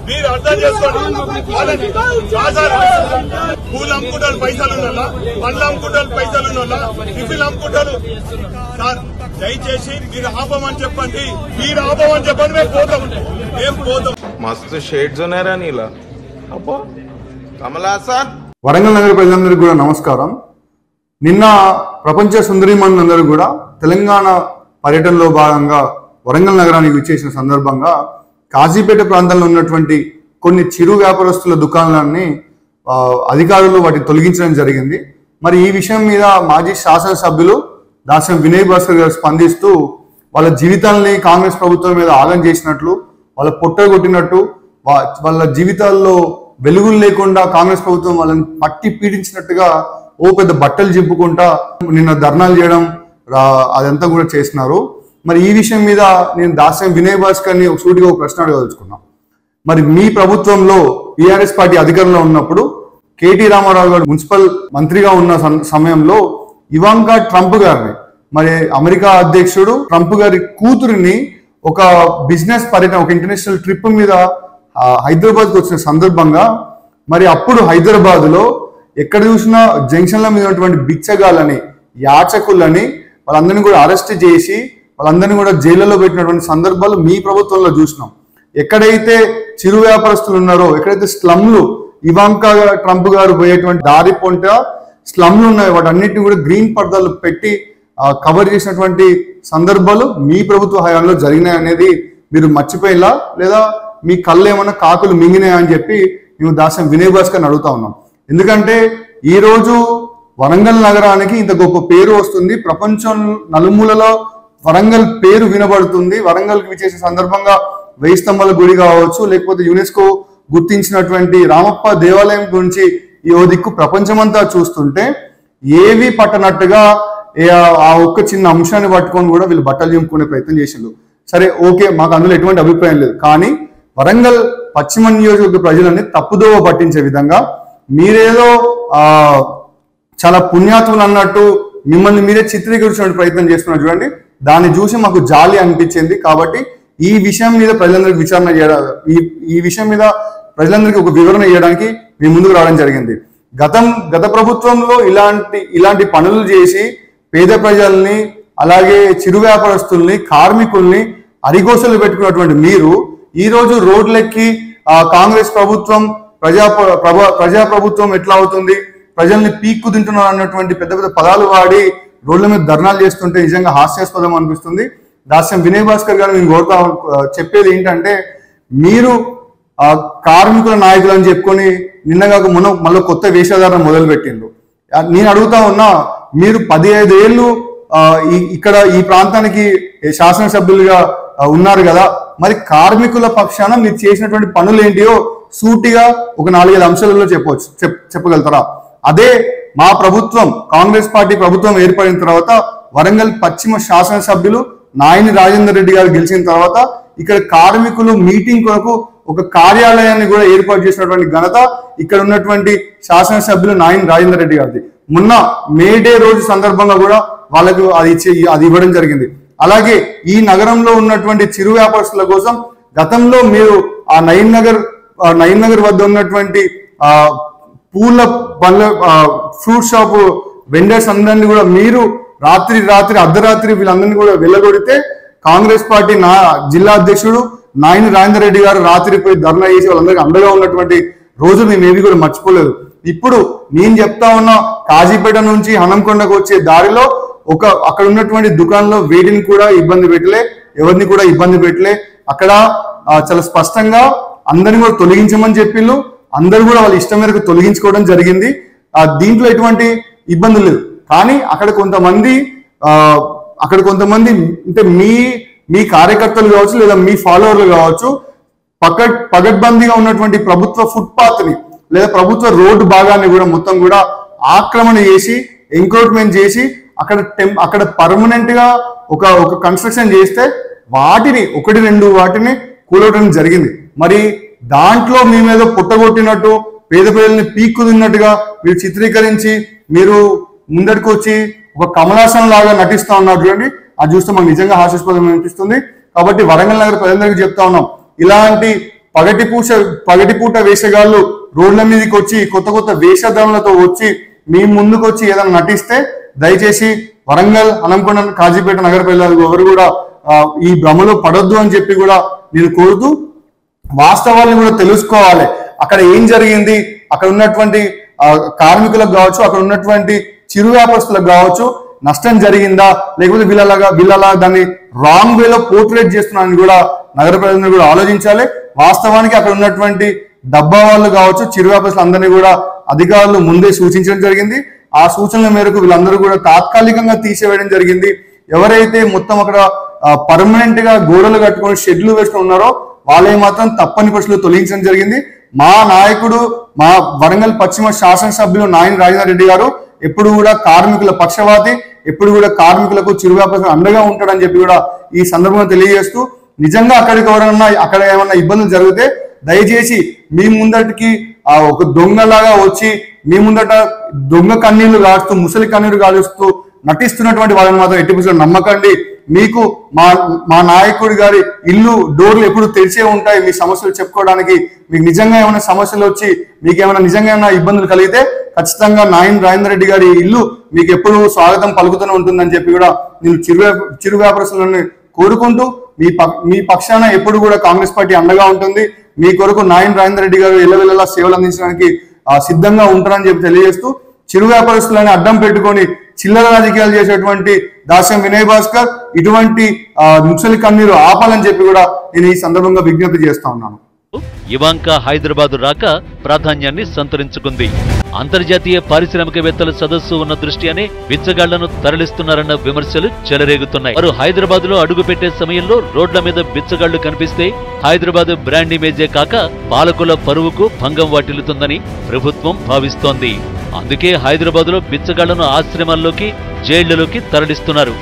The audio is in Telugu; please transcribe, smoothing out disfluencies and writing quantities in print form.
మీరు అర్థం చేసుకోండి. పూలు అమ్ముకుంటారు పైసలు ఉన్నోళ్ళ, పండ్లు అమ్ముకుంటారు పైసలు ఉన్నోళ్ళ, టిఫిన్ అమ్ముకుంటారు. సార్ దయచేసి మీరు ఆపమని చెప్పండి, మీరు ఆపమని చెప్పండి. మేము పోతాం, మేము పోతాం. మస్తు షేడ్స్ ఉన్నారా నీలా అబ్బో కమలాసన్. వరంగల్ నగర ప్రజలందరికీ కూడా నమస్కారం. నిన్న ప్రపంచ సుందరీమణులందరూ కూడా తెలంగాణ పర్యటనలో భాగంగా వరంగల్ నగరానికి విచ్చేసిన సందర్భంగా కాజీపేట ప్రాంతంలో ఉన్నటువంటి కొన్ని చిరు వ్యాపారస్తుల దుకాణాలన్నీ అధికారులు వాటిని తొలగించడం జరిగింది. మరి ఈ విషయం మీద మాజీ శాసనసభ్యులు దాసం వినయ్ భాస్కర్ గారు స్పందిస్తూ వాళ్ళ జీవితాలని కాంగ్రెస్ ప్రభుత్వం మీద ఆగం చేసినట్లు, వాళ్ళ పొట్ట కొట్టినట్టు, వాళ్ళ జీవితాల్లో వెలుగులు లేకుండా కాంగ్రెస్ ప్రభుత్వం వాళ్ళని పట్టి పీడించినట్టుగా ఓ పెద్ద బట్టలు చింపుకుంటా నిన్న ధర్నాలు చేయడం అదంతా కూడా చేస్తున్నారు. మరి ఈ విషయం మీద నేను దాసం వినయ్ భాస్కర్ని సూటిగా ఒక ప్రశ్న అడగదలుచుకున్నా. మరి మీ ప్రభుత్వంలో టీఆర్ఎస్ పార్టీ అధికారంలో ఉన్నప్పుడు కేటీ రామారావు గారు మున్సిపల్ మంత్రిగా ఉన్న సమయంలో ఇవాంకా ట్రంప్ గారిని, మరి అమెరికా అధ్యక్షుడు ట్రంప్ గారి కూతురిని ఒక బిజినెస్ పర్యటన, ఒక ఇంటర్నేషనల్ ట్రిప్ మీద హైదరాబాద్కి వచ్చిన సందర్భంగా మరి అప్పుడు హైదరాబాద్ లో ఎక్కడ చూసినా జంక్షన్ల మీద ఉన్నటువంటి బిచ్చగాళ్ళని, యాచకులని వాళ్ళందరినీ కూడా అరెస్ట్ చేసి వాళ్ళందరినీ కూడా జైళ్లలో పెట్టినటువంటి సందర్భాలు మీ ప్రభుత్వంలో చూసినాం. ఎక్కడైతే చిరు వ్యాపారస్తులు ఉన్నారో, ఎక్కడైతే స్లమ్లు ఇవాంకా ట్రంప్ గారు పోయేటువంటి దారి పొంట స్లమ్లు ఉన్నాయో వాటన్నిటిని కూడా గ్రీన్ పర్దాలు పెట్టి కవర్ చేసినటువంటి సందర్భాలు మీ ప్రభుత్వ హయాంలో జరిగినాయి అనేది మీరు మర్చిపోయిలా, లేదా మీ కళ్ళు ఏమన్నా కాకులు మింగినాయా అని చెప్పి మేము దాసం వినయ్ భాస్కర్ని అడుగుతా ఉన్నాం. ఎందుకంటే ఈ రోజు వరంగల్ నగరానికి ఇంత గొప్ప పేరు వస్తుంది, ప్రపంచం నలుమూలలో వరంగల్ పేరు వినబడుతుంది. వరంగల్కి విచ్చేసే సందర్భంగా 1000 స్తంభాల గుడి కావచ్చు, లేకపోతే యునెస్కో గుర్తించినటువంటి రామప్ప దేవాలయం గురించి ఈ దిక్కు ప్రపంచమంతా చూస్తుంటే ఏవి పట్టనట్టుగా ఆ ఒక్క చిన్న అంశాన్ని పట్టుకొని కూడా వీళ్ళు బట్టలు చింపుకునే ప్రయత్నం చేసిండ్రు. సరే, ఓకే, మాకు అందులో ఎటువంటి అభిప్రాయం లేదు. కానీ వరంగల్ పశ్చిమ నియోజకవర్గ ప్రజలని తప్పుదోవ పట్టించే విధంగా మీరేదో చాలా పుణ్యాత్ములు అన్నట్టు మిమ్మల్ని మీరే చిత్రీకరించే ప్రయత్నం చేస్తున్నారు చూడండి. దాన్ని చూసి మాకు జాలి అనిపించింది. కాబట్టి ఈ విషయం మీద ప్రజలందరికీ విచారణ చేయడం, ఈ విషయం మీద ప్రజలందరికీ ఒక వివరణ ఇవ్వడానికి మీ ముందుకు రావడం జరిగింది. గత ప్రభుత్వంలో ఇలాంటి పనులు చేసి పేద ప్రజల్ని, అలాగే చిరు వ్యాపారస్తుల్ని, కార్మికుల్ని అరిగోసలు పెట్టుకున్నటువంటి మీరు ఈ రోజు రోడ్లెక్కి కాంగ్రెస్ ప్రభుత్వం ప్రజాప్రభుత్వం ఎట్లా అవుతుంది, ప్రజల్ని పీక్కు తింటున్నారు అన్నటువంటి పెద్ద పెద్ద పదాలు వాడి రోడ్ల మీద ధర్నాలు చేస్తుంటే నిజంగా హాస్యాస్పదం అనిపిస్తుంది. దాస్యం వినయ్ భాస్కర్ గారు నేను కోరుతా చెప్పేది ఏంటంటే, మీరు కార్మికుల నాయకులు అని చెప్పుకొని నిన్నగాక మళ్ళీ కొత్త వేషధారణ మొదలు పెట్టిండ్రు. నేను అడుగుతా ఉన్నా, మీరు 15 ఏళ్ళు ఇక్కడ ఈ ప్రాంతానికి శాసనసభ్యులుగా ఉన్నారు కదా, మరి కార్మికుల పక్షాన మీరు చేసినటువంటి పనులు ఏంటియో సూటిగా ఒక 4-5 అంశాలలో చెప్పగలుగుతారా? అదే మా ప్రభుత్వం, కాంగ్రెస్ పార్టీ ప్రభుత్వం ఏర్పడిన తర్వాత వరంగల్ పశ్చిమ శాసనసభ్యులు నాయని రాజేందర్ రెడ్డి గారు గెలిచిన తర్వాత ఇక్కడ కార్మికులు మీటింగ్ కొరకు ఒక కార్యాలయాన్ని కూడా ఏర్పాటు చేసినటువంటి ఘనత ఇక్కడ ఉన్నటువంటి శాసనసభ్యులు నాయని రాజేందర్ రెడ్డి గారిది. మొన్న మే డే రోజు సందర్భంగా కూడా వాళ్ళకు అది ఇవ్వడం జరిగింది. అలాగే ఈ నగరంలో ఉన్నటువంటి చిరు వ్యాపారస్తుల కోసం గతంలో మీరు ఆ నయన్ నగర్ వద్ద ఉన్నటువంటి పూల బండ్ల ఫ్రూట్ షాప్ వెండర్స్ అందరినీ కూడా మీరు రాత్రి అర్ధరాత్రి వీళ్ళందరినీ కూడా వెళ్ళగొడితే కాంగ్రెస్ పార్టీ జిల్లా అధ్యక్షుడు నాయని రాజేందర్ రెడ్డి గారు రాత్రి పోయి ధర్నా చేసి వాళ్ళందరికీ అండగా ఉన్నటువంటి రోజు మేము ఏవి కూడా మర్చిపోలేదు. ఇప్పుడు నేను చెప్తా ఉన్నా, కాజీపేట నుంచి హనంకొండకు వచ్చే దారిలో అక్కడ ఉన్నటువంటి దుకాణంలో వేటిని కూడా ఇబ్బంది పెట్టలే, ఎవరిని కూడా ఇబ్బంది పెట్టలే. అక్కడ చాలా స్పష్టంగా అందరిని కూడా తొలగించమని చెప్పిండ్రు. అందరూ కూడా వాళ్ళ ఇష్టం మేరకు తొలగించుకోవడం జరిగింది. దీంట్లో ఎటువంటి ఇబ్బందులు లేదు. కానీ అక్కడ కొంతమంది అంటే మీ కార్యకర్తలు కావచ్చు, లేదా మీ ఫాలోవర్లు కావచ్చు, పగడ్బందీగా ఉన్నటువంటి ప్రభుత్వ ఫుట్పాత్ ని లేదా ప్రభుత్వ రోడ్డు భాగాన్ని కూడా మొత్తం కూడా ఆక్రమణ చేసి, ఎంక్రోచ్మెంట్ చేసి అక్కడ పర్మనెంట్ గా ఒక కన్స్ట్రక్షన్ చేస్తే వాటిని 1-2 వాటిని కూలవడం జరిగింది. మరి దాంట్లో మీ మీద పుట్టగొట్టినట్టు, పేద ప్రజల్ని పీక్కు తిన్నట్టుగా మీరు చిత్రీకరించి మీరు ముందరికి వచ్చి ఒక కమలాసన్ లాగా నటిస్తా ఉన్నారు చూడండి. అది చూస్తే మాకు నిజంగా హాస్యాస్పదం అనిపిస్తుంది. కాబట్టి వరంగల్ నగర ప్రజలందరికీ చెప్తా ఉన్నాం, ఇలాంటి పగటిపూట వేషగాళ్ళు రోడ్ల మీదకి వచ్చి కొత్త కొత్త వేషధారణలతో వచ్చి మీ ముందుకు వచ్చి ఏదైనా నటిస్తే దయచేసి వరంగల్, హనంకొండ, కాజీపేట నగర ప్రజలు ఎవరు కూడా ఈ భ్రమలో పడొద్దు అని చెప్పి కూడా నేను కోరుతూ, వాస్తవాలను కూడా తెలుసుకోవాలి. అక్కడ ఏం జరిగింది, అక్కడ ఉన్నటువంటి కార్మికులకు కావచ్చు, అక్కడ ఉన్నటువంటి చిరు వ్యాపారస్తులకు కావచ్చు నష్టం జరిగిందా, లేకపోతే వీళ్ళలా దాన్ని రాంగ్ వేలో పోర్ట్రేట్ చేస్తున్నారని కూడా నగర ప్రజలను కూడా ఆలోచించాలి. వాస్తవానికి అక్కడ ఉన్నటువంటి డబ్బా వాళ్ళు కావచ్చు, చిరు వ్యాపారస్తులు అందరినీ కూడా అధికారులు ముందే సూచించడం జరిగింది. ఆ సూచనల మేరకు వీళ్ళందరూ కూడా తాత్కాలికంగా తీసివేయడం జరిగింది. ఎవరైతే మొత్తం అక్కడ పర్మనెంట్ గా గోడలు కట్టుకొని షెడ్లు వేసుకుని ఉన్నారో వాళ్ళే మాత్రం తప్పని పరిస్థితులు తొలగించడం జరిగింది. మా నాయకుడు, మా వరంగల్ పశ్చిమ శాసనసభ్యులు నాయని రాజేందర్ రెడ్డి గారు ఎప్పుడు కూడా కార్మికుల పక్షవాతి, ఎప్పుడు కూడా కార్మికులకు చిరు వ్యాపారం అండగా ఉంటాడని చెప్పి కూడా ఈ సందర్భంగా తెలియజేస్తూ, నిజంగా అక్కడ ఏమన్నా ఇబ్బందులు జరిగితే దయచేసి మీ ముందటికి ఒక దొంగలాగా వచ్చి మీ ముందట దొంగ కన్నీళ్లు కాడుస్తూ, ముసలి కన్నీళ్లు కాడుస్తూ నటిస్తున్నటువంటి వాళ్ళని మాత్రం ఎట్టి పరిస్థితుల్లో నమ్మకండి. మీకు మా నాయకుడి గారి ఇల్లు డోర్లు ఎప్పుడు తెరిచే ఉంటాయి మీ సమస్యలు చెప్పుకోవడానికి. మీకు నిజంగా ఏమైనా సమస్యలు వచ్చి మీకు ఏమైనా నిజంగా ఏమైనా ఇబ్బందులు కలిగితే ఖచ్చితంగా నాయని రాజేందర్ రెడ్డి గారి ఇల్లు మీకు ఎప్పుడు స్వాగతం పలుకుతూనే ఉంటుందని చెప్పి కూడా నేను చిరు వ్యాపారస్తులను కోరుకుంటూ, మీ పక్షాన ఎప్పుడు కూడా కాంగ్రెస్ పార్టీ అండగా ఉంటుంది. మీ కొరకు నాయని రాజేందర్ రెడ్డి గారు ఎల్లవెల్లలా సేవలు అందించడానికి సిద్ధంగా ఉంటారని చెప్పి తెలియజేస్తూ, చిరు వ్యాపారస్తులను అడ్డం పెట్టుకొని చిల్లర రాజకీయాలు చేసేటువంటి దాస్యం వినయ్ భాస్కర్ ఇటువంటి ముసలి కన్నీరు ఆపాలని చెప్పి కూడా నేను ఈ సందర్భంగా విజ్ఞప్తి చేస్తా ఉన్నాను. ఇవాంకా హైదరాబాద్ రాక ప్రాధాన్యాన్ని సంతరించుకుంది. అంతర్జాతీయ పారిశ్రామికవేత్తల సదస్సు ఉన్న దృష్ట్యానే బిచ్చగాళ్లను తరలిస్తున్నారన్న విమర్శలు చెలరేగుతున్నాయి. వారు హైదరాబాద్ లో అడుగుపెట్టే సమయంలో రోడ్ల మీద బిచ్చగాళ్లు కనిపిస్తే హైదరాబాద్ బ్రాండ్ ఇమేజే కాక పాలకుల పరువుకు భంగం వాటిల్లుతుందని ప్రభుత్వం భావిస్తోంది. అందుకే హైదరాబాద్ లో బిచ్చగాళ్లను ఆశ్రమాల్లోకి, జైళ్లలోకి తరలిస్తున్నారు.